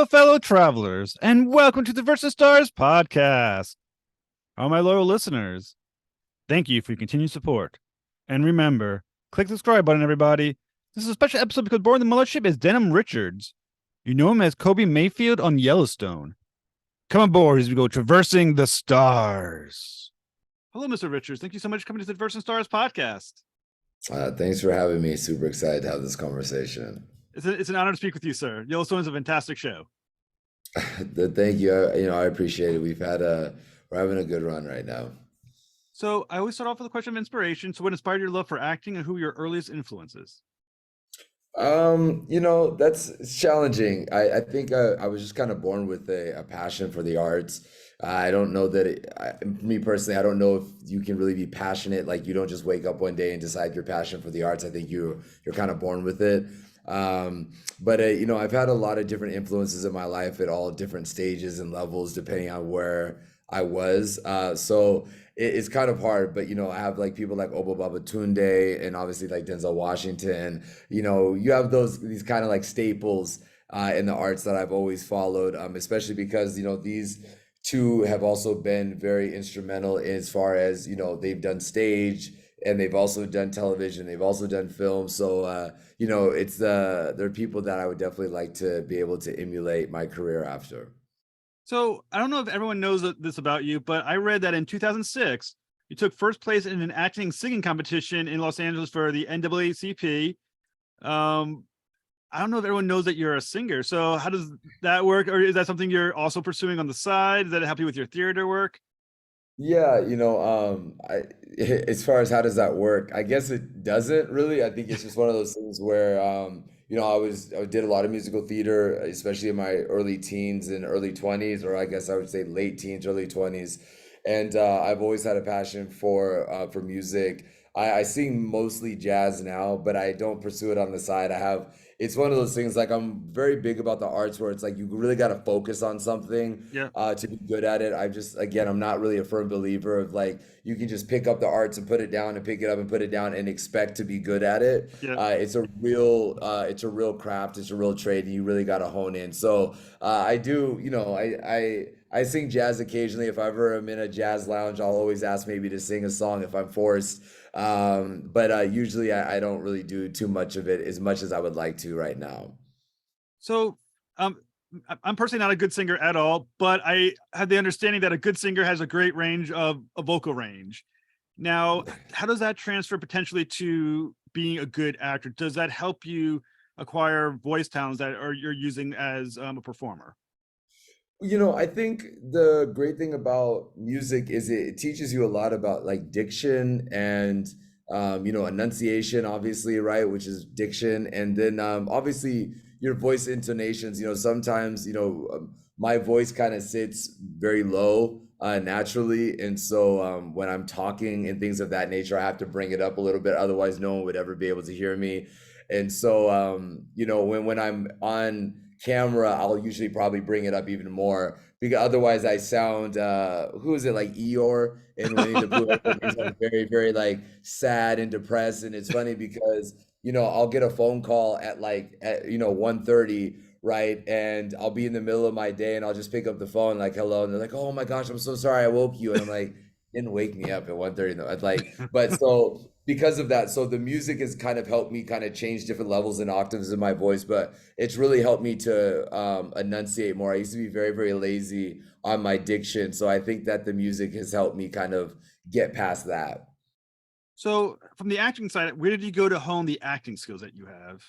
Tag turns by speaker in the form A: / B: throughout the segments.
A: fellow travelers, and welcome to the Versus Stars podcast. All my loyal listeners, thank you for your continued support. And remember, click the subscribe button, everybody. This is a special episode because aboard the mothership is Denim Richards. You know him as Colby Mayfield on Yellowstone. Come aboard as we go traversing the stars. Hello, Mr. Richards. Thank you so much for coming to the Versus Stars podcast.
B: Thanks for having me. Super excited to have this conversation.
A: It's an honor to speak with you, sir. Yellowstone is a fantastic show.
B: Thank you. I appreciate it. We're having a good run right now.
A: So I always start off with a question of inspiration. So what inspired your love for acting and who were your earliest influences?
B: It's challenging. I think I was just kind of born with a passion for the arts. I don't know me personally, I don't know if you can really be passionate. Like you don't just wake up one day and decide your passion for the arts. I think you're kind of born with it. But I've had a lot of different influences in my life at all different stages and levels, depending on where I was. So it's kind of hard, but I have like people like Oba Babatunde and obviously like Denzel Washington. You have these kind of like staples in the arts that I've always followed, especially because these two have also been very instrumental as far as they've done stage and they've also done television, they've also done film. So they're people that I would definitely like to be able to emulate my career after.
A: So I don't know if everyone knows this about you, but I read that in 2006, you took first place in an acting singing competition in Los Angeles for the NAACP. I don't know if everyone knows that you're a singer. So how does that work? Or is that something you're also pursuing on the side? Does that help you with your theater work?
B: Yeah, as far as how does that work, I guess it doesn't really. I think it's just one of those things where, I did a lot of musical theater, especially in my early teens and early 20s, or I guess I would say late teens, early 20s. And I've always had a passion for music. I sing mostly jazz now, but I don't pursue it on the side. It's one of those things like I'm very big about the arts where it's like you really got to focus on something
A: Yeah.
B: to be good at it. Again, I'm not really a firm believer of like you can just pick up the arts and put it down and pick it up and put it down and expect to be good at it.
A: Yeah.
B: It's a real craft, it's a real trade, and you really got to hone in. So I do, I sing jazz occasionally. If I ever am in a jazz lounge, I'll always ask maybe to sing a song if I'm forced. But usually I don't really do too much of it as much as I would like to right now.
A: So I'm personally not a good singer at all, but I have the understanding that a good singer has a great range of a vocal range. Now, how does that transfer potentially to being a good actor? Does that help you acquire voice talents that you're using as a performer?
B: I think the great thing about music is it teaches you a lot about like diction and enunciation, obviously, right, which is diction, and then obviously your voice intonations. Sometimes my voice kind of sits very low naturally, and so when I'm talking and things of that nature, I have to bring it up a little bit. Otherwise, no one would ever be able to hear me. And so when I'm on camera, I'll usually probably bring it up even more because otherwise I sound who is it like Eeyore in Winnie the Pooh? He's like very, very like sad and depressed. And it's funny because I'll get a phone call at 1:30, right? And I'll be in the middle of my day and I'll just pick up the phone like hello, and they're like, oh my gosh, I'm so sorry I woke you. And I'm like, didn't wake me up at 1:30 though. I'd like, but so because of that, so the music has kind of helped me kind of change different levels and octaves in my voice, but it's really helped me to enunciate more. I used to be very, very lazy on my diction, so I think that the music has helped me kind of get past that.
A: So from the acting side, where did you go to hone the acting skills that you have?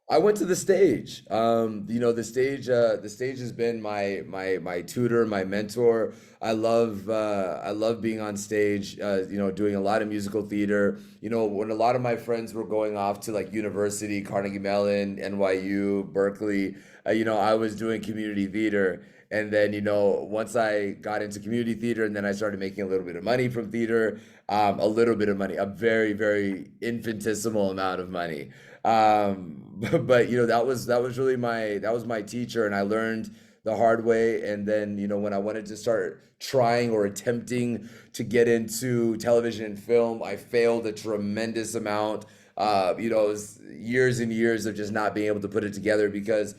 B: I went to the stage. The stage has been my tutor, my mentor. I love being on stage. Doing a lot of musical theater. When a lot of my friends were going off to like university, Carnegie Mellon, NYU, Berkeley, I was doing community theater. And then, once I got into community theater and then I started making a little bit of money from theater, a little bit of money, a very, very infinitesimal amount of money. But that was really my teacher, and I learned the hard way. And then when I wanted to start trying or attempting to get into television and film, I failed a tremendous amount. It was years and years of just not being able to put it together because,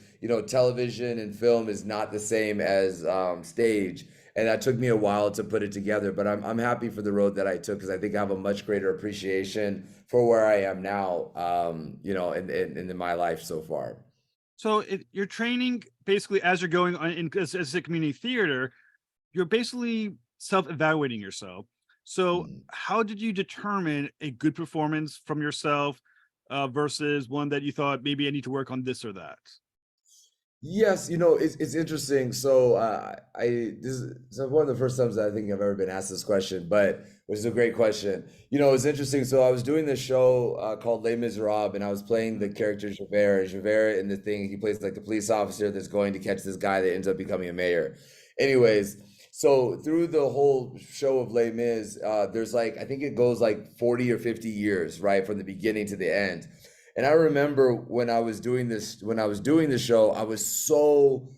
B: television and film is not the same as stage. And that took me a while to put it together, but I'm happy for the road that I took because I think I have a much greater appreciation for where I am now, in my life so far.
A: So you're training basically as you're going on as a community theater, you're basically self-evaluating yourself. So
B: Mm.
A: how did you determine a good performance from yourself versus one that you thought maybe I need to work on this or that?
B: Yes, it's interesting. So this is one of the first times that I think I've ever been asked this question, but which is a great question. It's interesting. So I was doing this show called Les Miserables, and I was playing the character Javert. And Javert in the thing, he plays like the police officer that's going to catch this guy that ends up becoming a mayor. Anyways, so through the whole show of Les Mis, there's like I think it goes like 40 or 50 years, right, from the beginning to the end. And I remember when I was doing the show, I was so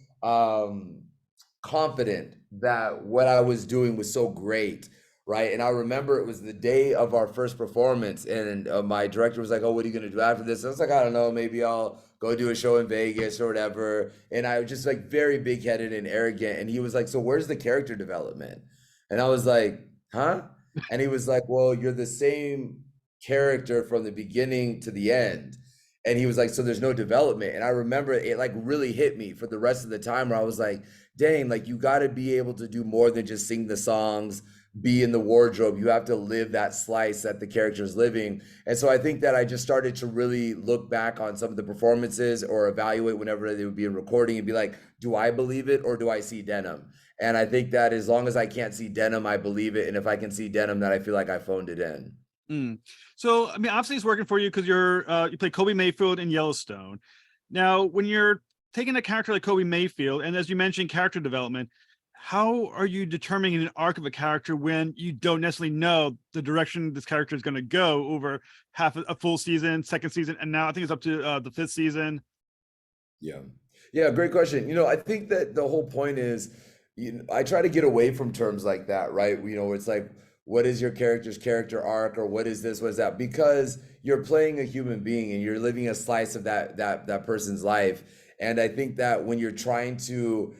B: confident that what I was doing was so great, right? And I remember it was the day of our first performance, and my director was like, "Oh, what are you gonna do after this?" I was like, "I don't know, maybe I'll go do a show in Vegas or whatever." And I was just like very big-headed and arrogant. And he was like, "So where's the character development?" And I was like, "Huh?" And he was like, "Well, you're the same character from the beginning to the end." And he was like, "So there's no development." And I remember it like really hit me for the rest of the time where I was like, dang, like you got to be able to do more than just sing the songs, be in the wardrobe. You have to live that slice that the character's living. And so I think that I just started to really look back on some of the performances or evaluate whenever they would be in recording and be like, do I believe it or do I see Denim? And I think that as long as I can't see Denim, I believe it. And if I can see Denim, then I feel like I phoned it in.
A: Mm. So, I mean, obviously it's working for you because you play Colby Mayfield in Yellowstone. Now, when you're taking a character like Colby Mayfield, and as you mentioned, character development, how are you determining an arc of a character when you don't necessarily know the direction this character is going to go over a full season, second season, and now I think it's up to the fifth season?
B: Yeah. Yeah, great question. I think that the whole point is, I try to get away from terms like that, right? It's like, what is your character's character arc, or what is this, what is that? Because you're playing a human being and you're living a slice of that person's life. And I think that when you're trying to,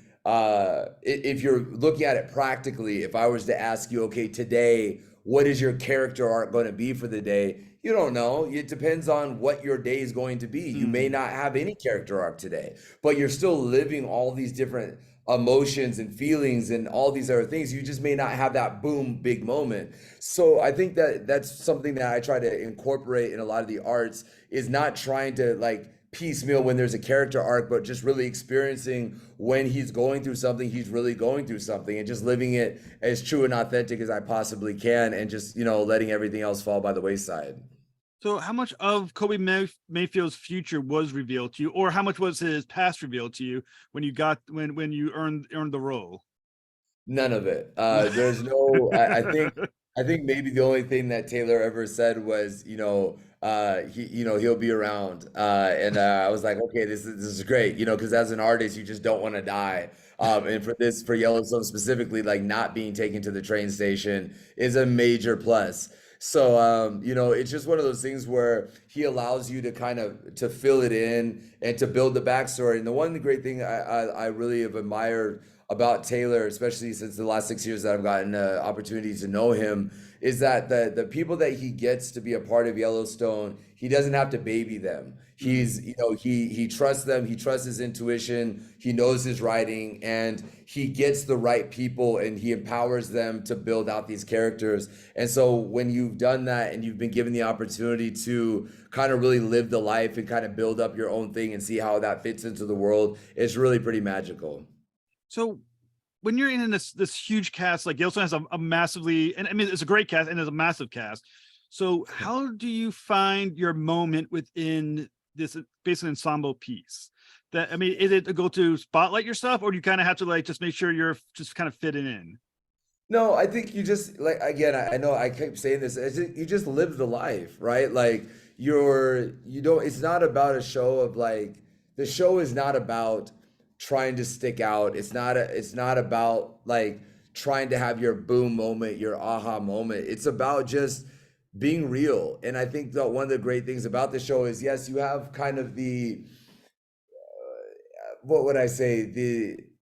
B: if you're looking at it practically, if I was to ask you, okay, today, what is your character arc going to be for the day? You don't know. It depends on what your day is going to be. You may
A: Mm.
B: not have any character arc today, but you're still living all these different emotions and feelings and all these other things. You just may not have that boom big moment. So I think that that's something that I try to incorporate in a lot of the arts, is not trying to like piecemeal when there's a character arc, but just really experiencing when he's going through something, he's really going through something, and just living it as true and authentic as I possibly can, and just, letting everything else fall by the wayside.
A: So, how much of Mayfield's future was revealed to you, or how much was his past revealed to you when you earned the role?
B: None of it. There's no. I think maybe the only thing that Taylor ever said was, he'll be around. And I was like, okay, this is great, because as an artist, you just don't want to die. And for Yellowstone specifically, like not being taken to the train station is a major plus. So, it's just one of those things where he allows you to kind of to fill it in and to build the backstory. And the one great thing I really have admired about Taylor, especially since the last 6 years that I've gotten opportunities to know him, is that the people that he gets to be a part of Yellowstone, he doesn't have to baby them.
A: Mm.
B: He trusts them, he trusts his intuition, he knows his writing, and he gets the right people and he empowers them to build out these characters. And so when you've done that and you've been given the opportunity to kind of really live the life and kind of build up your own thing and see how that fits into the world, it's really pretty magical.
A: So, when you're in this huge cast, like Yellowstone has a massively, and I mean it's a great cast and it's a massive cast. So, how do you find your moment within this basic ensemble piece? That I mean, is it to go to spotlight your stuff, or do you kind of have to like just make sure you're just kind of fitting in?
B: No, I think you just like, again, I know I keep saying this. You just live the life, right? Like you don't. It's not about a show of like the show is not about trying to stick out. It's not about like trying to have your boom moment, your aha moment. It's about just being real. And I think that one of the great things about the show is, yes, you have kind of the what would I say,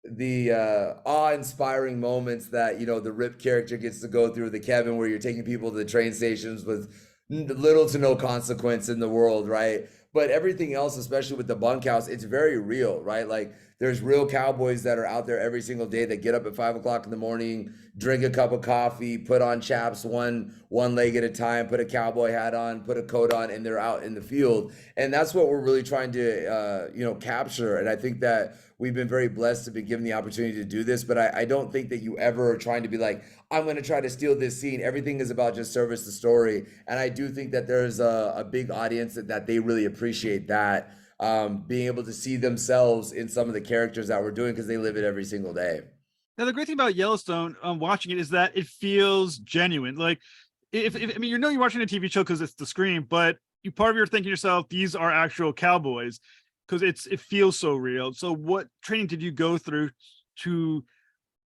B: the awe-inspiring moments that the Rip character gets to go through, the Kevin, where you're taking people to the train stations with little to no consequence in the world, right? But everything else, especially with the bunkhouse, it's very real, right? Like there's real cowboys that are out there every single day that get up at 5 o'clock in the morning, drink a cup of coffee, put on chaps one leg at a time, put a cowboy hat on, put a coat on, and they're out in the field. And that's what we're really trying to capture. And I think that we've been very blessed to be given the opportunity to do this. But I don't think that you ever are trying to be like, I'm going to try to steal this scene. Everything is about just service the story. And I do think that there's a big audience that they really appreciate that, being able to see themselves in some of the characters that we're doing because they live it every single day.
A: Now, the great thing about Yellowstone, watching it, is that it feels genuine. Like, if I mean, you're watching a TV show because it's the screen, but you part of you're thinking to yourself, these are actual cowboys, because it feels so real. So, what training did you go through to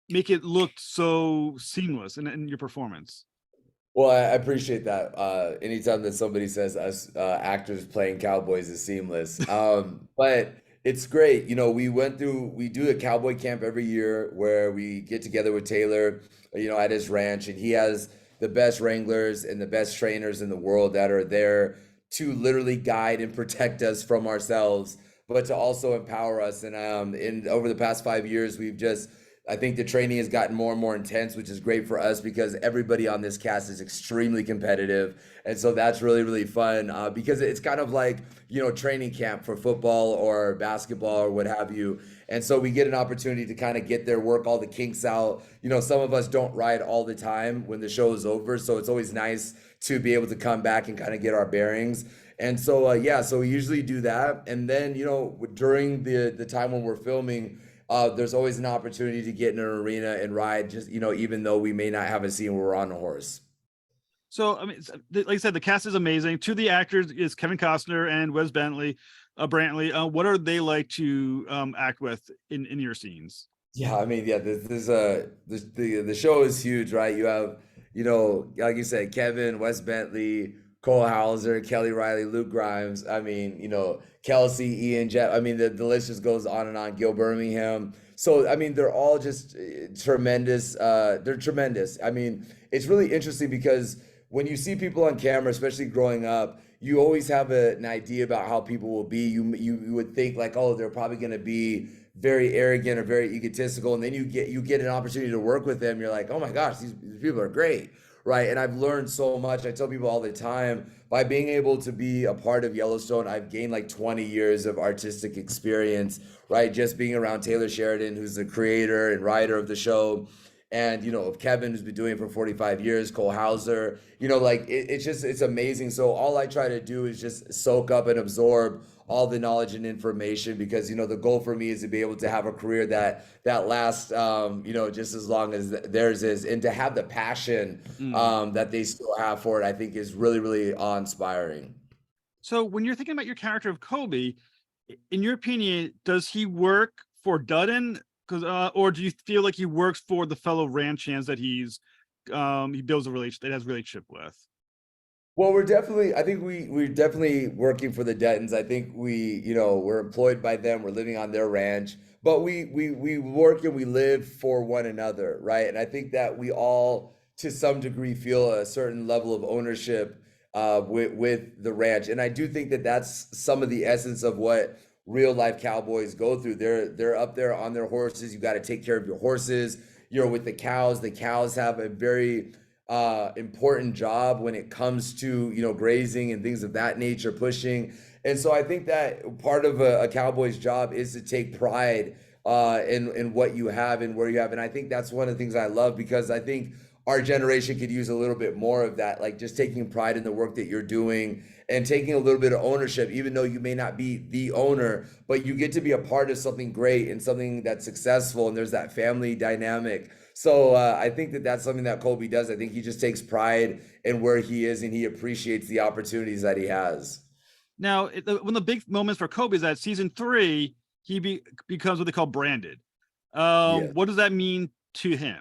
A: make it look so seamless in your performance?
B: Well, I appreciate that. Anytime that somebody says us actors playing cowboys is seamless. But it's great. We do a cowboy camp every year where we get together with Taylor, at his ranch, and he has the best wranglers and the best trainers in the world that are there to literally guide and protect us from ourselves, but to also empower us. And over the past 5 years, I think the training has gotten more and more intense, which is great for us because everybody on this cast is extremely competitive. And so that's really, really fun, because it's kind of like, training camp for football or basketball or what have you. And so we get an opportunity to kind of get there, work all the kinks out. Some of us don't ride all the time when the show is over. So it's always nice to be able to come back and kind of get our bearings. And so, yeah, so we usually do that. And then, during the time when we're filming, there's always an opportunity to get in an arena and ride, just, even though we may not have a scene where we're on a horse.
A: So, I mean, like I said, the cast is amazing. Two of the actors is Kevin Costner and Wes Brantley. What are they like to act with in your scenes?
B: Yeah, I mean, yeah, the show is huge, right? You have, like you said, Kevin, Wes Bentley, Cole Hauser, Kelly Riley, Luke Grimes. I mean, Kelsey, Ian, Jeff. I mean, the list just goes on and on. Gil Birmingham. So, I mean, they're all just tremendous. They're tremendous. I mean, it's really interesting because when you see people on camera, especially growing up, you always have an idea about how people will be. You would think like, oh, they're probably going to be very arrogant or very egotistical, and then you get an opportunity to work with them. You're like, oh my gosh, these people are great, right? And I've learned so much. I tell people all the time, by being able to be a part of Yellowstone, I've gained like 20 years of artistic experience, right? Just being around Taylor Sheridan, who's the creator and writer of the show, and of Kevin, who's been doing it for 45 years, Cole Hauser, like it's amazing. So all I try to do is just soak up and absorb all the knowledge and information, because the goal for me is to be able to have a career that lasts, just as long as theirs is, and to have the passion
A: Mm.
B: that they still have for it, I think is really, really awe-inspiring.
A: So, when you're thinking about your character of Colby, in your opinion, does he work for Dutton? Because, or do you feel like he works for the fellow ranch hands that he builds a relation that has relationship with?
B: Well, I think we're definitely working for the Dettons. I think we're employed by them. We're living on their ranch, but we work and we live for one another, right? And I think that we all, to some degree, feel a certain level of ownership with the ranch. And I do think that that's some of the essence of what real life cowboys go through. They're up there on their horses. You got to take care of your horses. You're with the cows. The cows have a very important job when it comes to grazing and things of that nature, pushing. And so I think that part of a cowboy's job is to take pride in what you have and where you have. And I think that's one of the things I love, because I think our generation could use a little bit more of that, like just taking pride in the work that you're doing and taking a little bit of ownership, even though you may not be the owner, but you get to be a part of something great and something that's successful, and there's that family dynamic. So I think that that's something that Colby does. I think he just takes pride in where he is, and he appreciates the opportunities that he has.
A: Now, one of the big moments for Kobe is that season 3, becomes what they call branded.
B: Yeah.
A: What does that mean to him?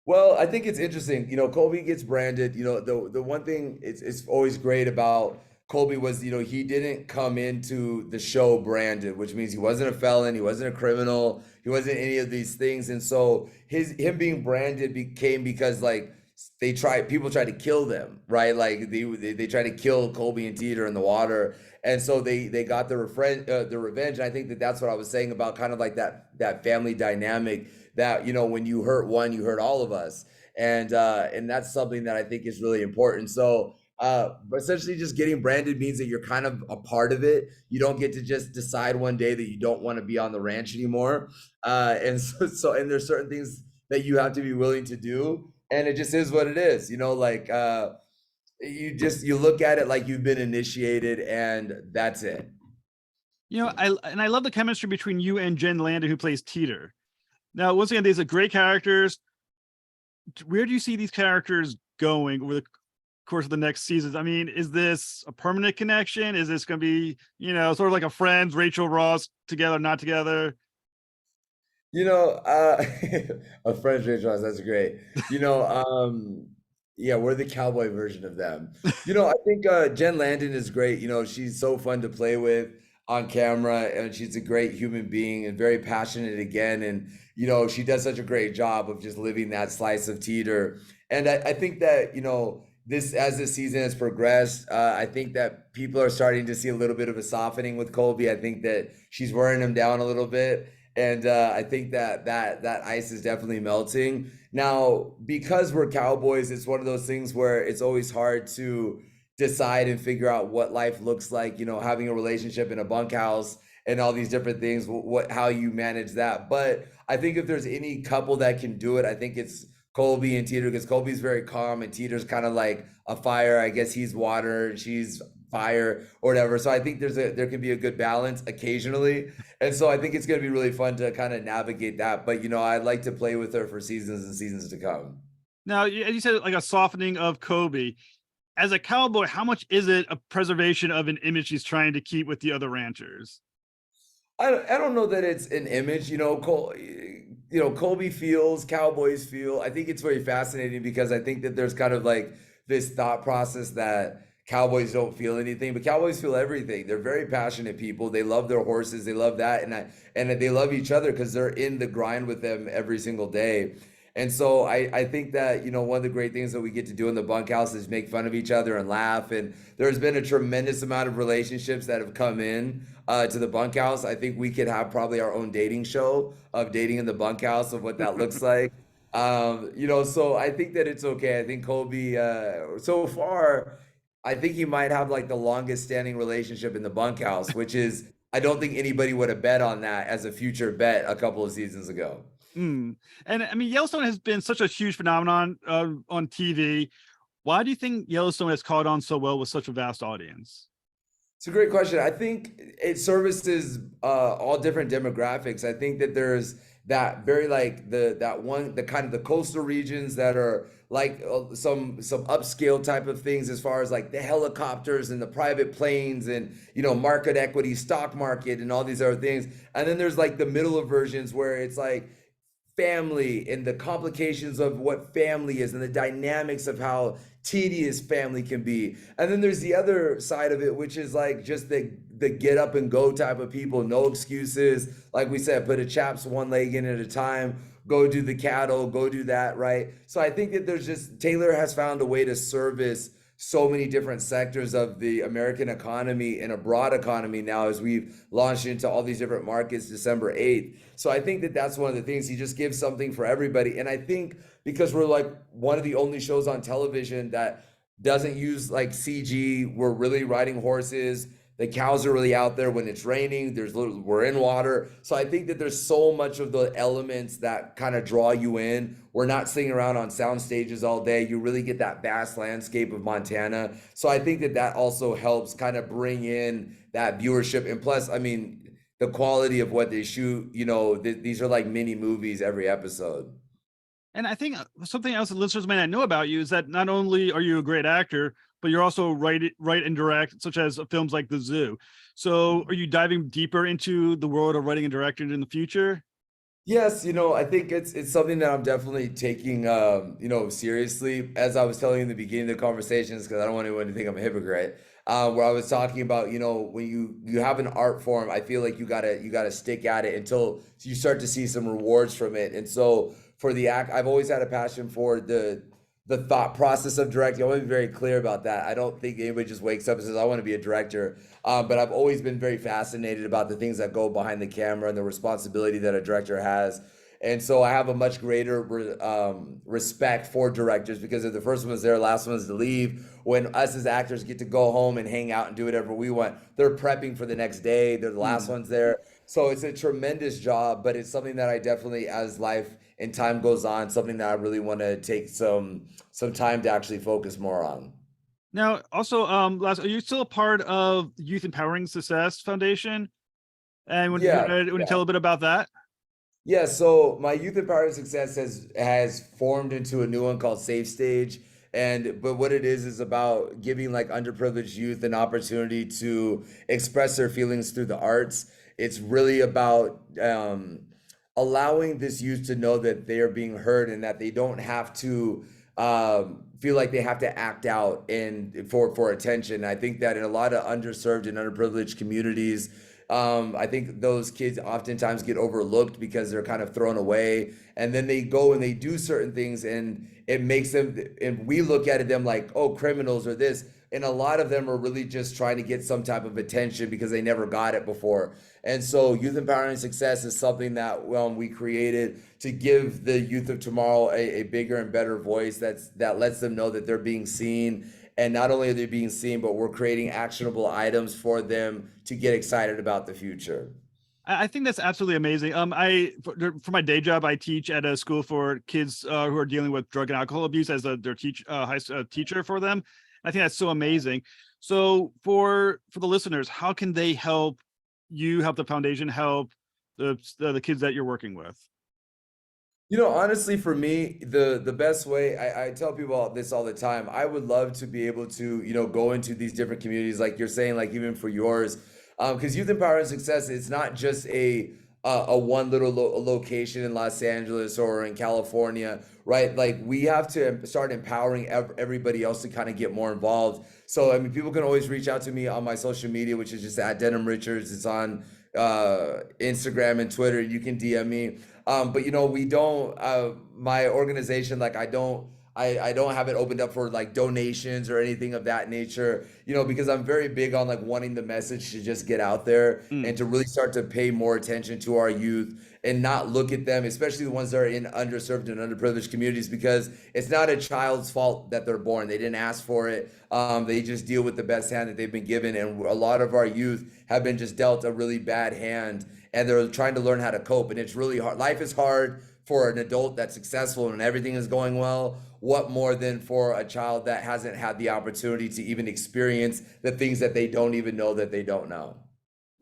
B: Well, I think it's interesting. Colby gets branded. The one thing it's always great about Colby was, he didn't come into the show branded, which means he wasn't a felon, he wasn't a criminal, he wasn't any of these things. And so him being branded became because like people tried to kill them, right? Like they tried to kill Colby and Teeter in the water. And so they got the revenge. And I think that that's what I was saying about kind of like that family dynamic that when you hurt one, you hurt all of us, and that's something that I think is really important. So but essentially just getting branded means that you're kind of a part of it. You don't get to just decide one day that you don't want to be on the ranch anymore, and and there's certain things that you have to be willing to do, and it just is what it is. Like you look at it like you've been initiated, and that's it.
A: I love the chemistry between you and Jen Landon, who plays Teeter. Now, once again, these are great characters. Where do you see these characters going over the course of the next seasons? I mean, is this a permanent connection? Is this going to be, sort of like a Friends, Rachel Ross together, not together?
B: You know, uh, a French restaurant, that's great. Yeah, we're the cowboy version of them. I think Jen Landon is great. She's so fun to play with on camera, and she's a great human being and very passionate again. And, she does such a great job of just living that slice of Teeter. And I think that, as this season has progressed, I think that people are starting to see a little bit of a softening with Colby. I think that she's wearing him down a little bit. And I think that ice is definitely melting now because we're cowboys. It's one of those things where it's always hard to decide and figure out what life looks like. Having a relationship in a bunkhouse and all these different things. How you manage that. But I think if there's any couple that can do it, I think it's Colby and Teeter, because Colby's very calm and Teeter's kind of like a fire. I guess he's water and she's fire or whatever. So I think there can be a good balance occasionally. And so I think it's going to be really fun to kind of navigate that. But I'd like to play with her for seasons and seasons to come.
A: Now, as you said, like a softening of Kobe. As a cowboy, how much is it a preservation of an image he's trying to keep with the other ranchers?
B: I don't know that it's an image. Colby feels, cowboys feel. I think it's very fascinating because I think that there's kind of like this thought process that cowboys don't feel anything, but cowboys feel everything. They're very passionate people. They love their horses. They love that, and they love each other because they're in the grind with them every single day. And so I think that, one of the great things that we get to do in the bunkhouse is make fun of each other and laugh. And there's been a tremendous amount of relationships that have come in to the bunkhouse. I think we could have probably our own dating show of dating in the bunkhouse, of what that looks like. So I think that it's okay. I think Colby, so far, I think he might have like the longest standing relationship in the bunkhouse, which is, I don't think anybody would have bet on that as a future bet a couple of seasons ago.
A: And I mean, Yellowstone has been such a huge phenomenon on TV. Why do you think Yellowstone has caught on so well with such a vast audience?
B: It's a great question. I think it services all different demographics. I think that there's that very like the kind of the coastal regions that are like some upscale type of things, as far as like the helicopters and the private planes and market equity, stock market, and all these other things. And then there's like the middle of versions where it's like family and the complications of what family is and the dynamics of how tedious family can be. And then there's the other side of it, which is like just the get up and go type of people, no excuses. Like we said, put a chaps one leg in at a time, go do the cattle, go do that, right? So I think that there's just, Taylor has found a way to service so many different sectors of the American economy and a broad economy now, as we've launched into all these different markets December 8th. So I think that that's one of the things. He just gives something for everybody. And I think because we're like one of the only shows on television that doesn't use like CG, we're really riding horses. The cows are really out there when it's raining. We're in water. So I think that there's so much of the elements that kind of draw you in. We're not sitting around on sound stages all day. You really get that vast landscape of Montana. So I think that that also helps kind of bring in that viewership. And plus, I mean, the quality of what they shoot, these are like mini movies every episode.
A: And I think something else that listeners may not know about you is that not only are you a great actor, but you're also write and direct, such as films like The Zoo. So are you diving deeper into the world of writing and directing in the future?
B: Yes, I think it's something that I'm definitely taking seriously. As I was telling you in the beginning of the conversations, because I don't want anyone to think I'm a hypocrite. Where I was talking about, when you have an art form, I feel like you gotta stick at it until you start to see some rewards from it. And so for the act, I've always had a passion for the thought process of directing. I want to be very clear about that. I don't think anybody just wakes up and says, I want to be a director. But I've always been very fascinated about the things that go behind the camera and the responsibility that a director has. And so I have a much greater respect for directors, because if the first one's there, last one's to leave. When us as actors get to go home and hang out and do whatever we want, they're prepping for the next day. They're the last
A: Mm.
B: ones there. So it's a tremendous job, but it's something that I definitely, as life and time goes on, something that I really want to take some time to actually focus more on.
A: Now, also, last, are you still a part of the Youth Empowering Success Foundation? And
B: Yeah,
A: when you tell a bit about that?
B: yeah. So my Youth Empowering Success has formed into a new one called Safe Stage. And but what it is about giving like underprivileged youth an opportunity to express their feelings through the arts. It's really about allowing this youth to know that they are being heard and that they don't have to feel like they have to act out and for attention. I think that in a lot of underserved and underprivileged communities, I think those kids oftentimes get overlooked because they're kind of thrown away, and then they go and they do certain things, and it makes them. And we look at them like, oh, criminals or this. And a lot of them are really just trying to get some type of attention because they never got it before. And so, Youth Empowering Success is something that we created to give the youth of tomorrow a bigger and better voice that lets them know that they're being seen. And not only are they being seen, but we're creating actionable items for them to get excited about the future.
A: I think that's absolutely amazing. For my day job, I teach at a school for kids who are dealing with drug and alcohol abuse as their teacher for them. I think that's so amazing. So for the listeners, how can they help you, help the foundation, help the kids that you're working with?
B: Honestly, for me, the best way, I tell people this all the time. I would love to be able to, go into these different communities, like you're saying, like even for yours, because Youth Empower and Success, it's not just a one little location in Los Angeles or in California, right? Like we have to start empowering everybody else to kind of get more involved. So I mean, people can always reach out to me on my social media, which is just at Denim Richards. It's on Instagram and Twitter. You can DM me. But we don't. My organization, like, I don't have it opened up for like donations or anything of that nature. Because I'm very big on like wanting the message to just get out there
A: Mm.
B: and to really start to pay more attention to our youth and not look at them, especially the ones that are in underserved and underprivileged communities, because it's not a child's fault that they're born. They didn't ask for it. They just deal with the best hand that they've been given, and a lot of our youth have been just dealt a really bad hand, and they're trying to learn how to cope. And it's really hard. Life is hard for an adult that's successful and everything is going well. What more than for a child that hasn't had the opportunity to even experience the things that they don't even know that they don't know?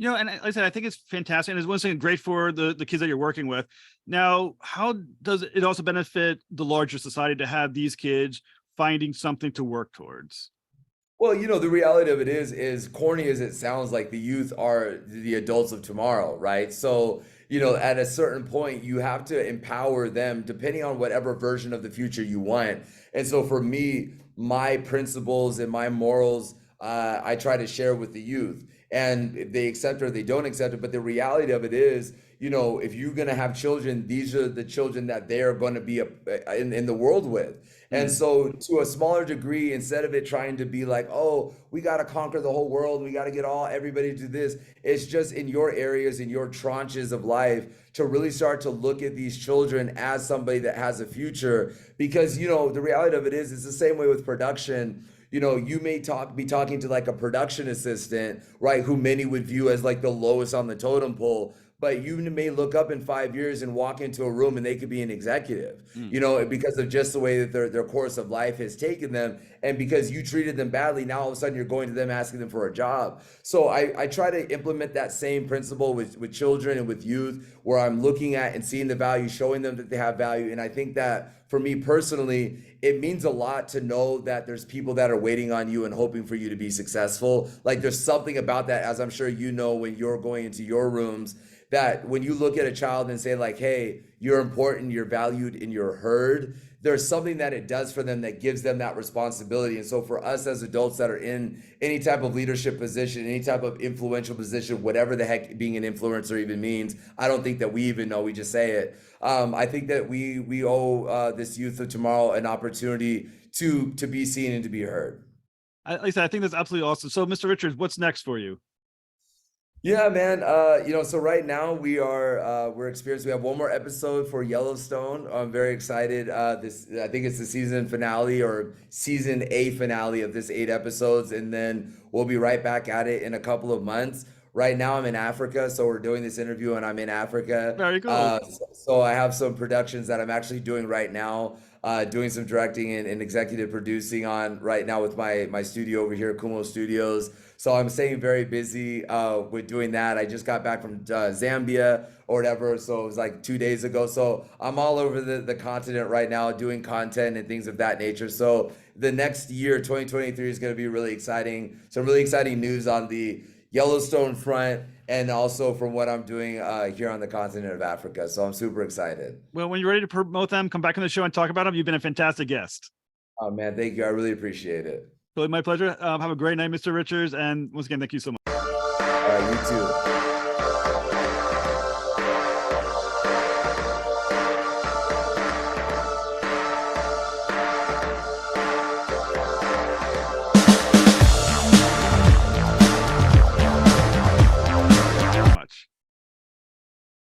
A: And like I said, I think it's fantastic, and it's one thing great for the kids that you're working with. Now, how does it also benefit the larger society to have these kids finding something to work towards?
B: Well, the reality of it is corny as it sounds, like the youth are the adults of tomorrow, right? So, at a certain point, you have to empower them depending on whatever version of the future you want. And so for me, my principles and my morals, I try to share with the youth. And if they accept it or they don't accept it. But the reality of it is, if you're going to have children, these are the children that they are going to be in the world with. And
A: Mm.
B: so, to a smaller degree, instead of it trying to be like, oh, we got to conquer the whole world, we got to get everybody to do this, it's just in your areas, in your tranches of life, to really start to look at these children as somebody that has a future. Because, the reality of it is, it's the same way with production. You may be talking to like a production assistant, right, who many would view as like the lowest on the totem pole. But you may look up in 5 years and walk into a room and they could be an executive,
A: Mm.
B: because of just the way that their course of life has taken them. And because you treated them badly, now all of a sudden you're going to them asking them for a job. So I try to implement that same principle with children and with youth, where I'm looking at and seeing the value, showing them that they have value. And I think that for me personally, it means a lot to know that there's people that are waiting on you and hoping for you to be successful. Like there's something about that, as I'm sure when you're going into your rooms, that when you look at a child and say like, hey, you're important, you're valued, and you're heard, there's something that it does for them that gives them that responsibility. And so for us as adults that are in any type of leadership position, any type of influential position, whatever the heck being an influencer even means, I don't think that we even know, we just say it. I think that we owe this youth of tomorrow an opportunity to be seen and to be heard.
A: Like I said, I think that's absolutely awesome. So, Mr. Richards, what's next for you?
B: Yeah, man. So right now we're experienced. We have one more episode for Yellowstone. I'm very excited. I think it's the season finale or season A finale of this 8 episodes, and then we'll be right back at it in a couple of months. Right now I'm in Africa, so we're doing this interview and I'm in Africa.
A: Very cool.
B: So I have some productions that I'm actually doing right now, doing some directing and executive producing on right now with my studio over here, Kumo Studios. So I'm staying very busy with doing that. I just got back from Zambia or whatever, so it was like 2 days ago. So I'm all over the continent right now doing content and things of that nature. So the next year, 2023, is going to be really exciting. Some really exciting news on the Yellowstone front, and also from what I'm doing here on the continent of Africa. So I'm super excited.
A: Well, when you're ready to promote them, come back on the show and talk about them. You've been a fantastic guest.
B: Oh, man, thank you. I really appreciate it.
A: Totally my pleasure. Have a great night, Mr. Richards. And once again, thank you so much.
B: All right, you too.